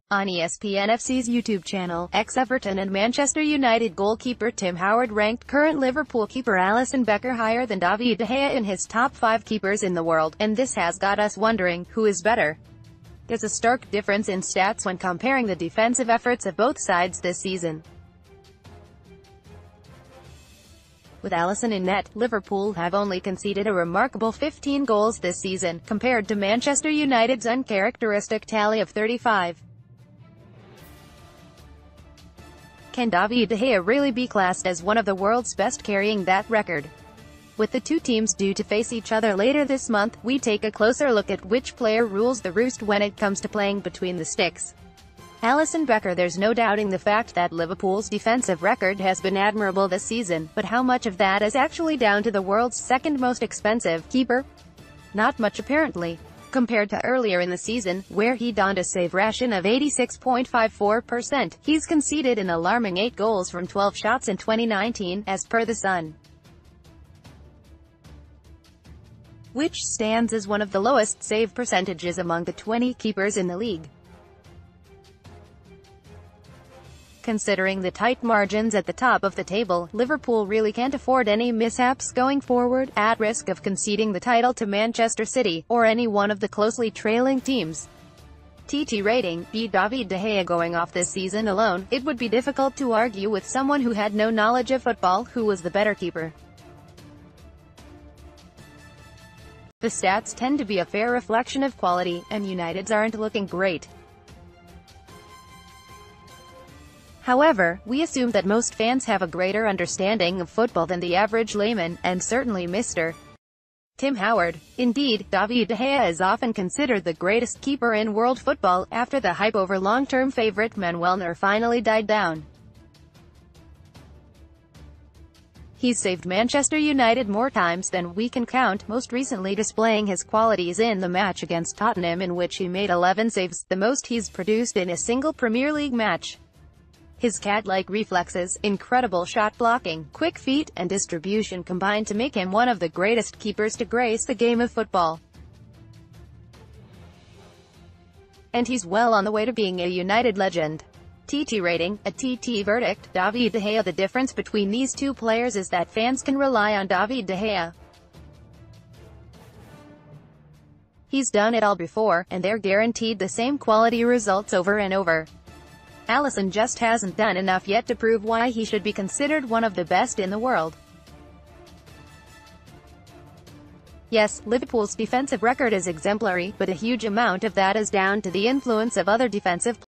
On ESPN FC's YouTube channel, ex-Everton and Manchester United goalkeeper Tim Howard ranked current Liverpool keeper Alisson Becker higher than David De Gea in his top 5 keepers in the world, and this has got us wondering, who is better? There's a stark difference in stats when comparing the defensive efforts of both sides this season. With Alisson in net, Liverpool have only conceded a remarkable 15 goals this season, compared to Manchester United's uncharacteristic tally of 35. Can David De Gea really be classed as one of the world's best carrying that record? With the two teams due to face each other later this month, we take a closer look at which player rules the roost when it comes to playing between the sticks. Alisson Becker. There's no doubting the fact that Liverpool's defensive record has been admirable this season, but how much of that is actually down to the world's second most expensive keeper? Not much apparently. Compared to earlier in the season, where he donned a save ration of 86.54%, he's conceded an alarming 8 goals from 12 shots in 2019, as per The Sun, which stands as one of the lowest save percentages among the 20 keepers in the league. Considering the tight margins at the top of the table, Liverpool really can't afford any mishaps going forward, at risk of conceding the title to Manchester City, or any one of the closely trailing teams. TT rating, beat David De Gea going off this season alone. It would be difficult to argue with someone who had no knowledge of football who was the better keeper. The stats tend to be a fair reflection of quality, and United's aren't looking great. However, we assume that most fans have a greater understanding of football than the average layman, and certainly Mr. Tim Howard. Indeed, David De Gea is often considered the greatest keeper in world football, after the hype over long-term favorite Manuel Neuer finally died down. He's saved Manchester United more times than we can count, most recently displaying his qualities in the match against Tottenham, in which he made 11 saves, the most he's produced in a single Premier League match. His cat-like reflexes, incredible shot blocking, quick feet, and distribution combine to make him one of the greatest keepers to grace the game of football. And he's well on the way to being a United legend. TT rating, a TT verdict, David De Gea. The difference between these two players is that fans can rely on David De Gea. He's done it all before, and they're guaranteed the same quality results over and over. Alisson just hasn't done enough yet to prove why he should be considered one of the best in the world. Yes, Liverpool's defensive record is exemplary, but a huge amount of that is down to the influence of other defensive players.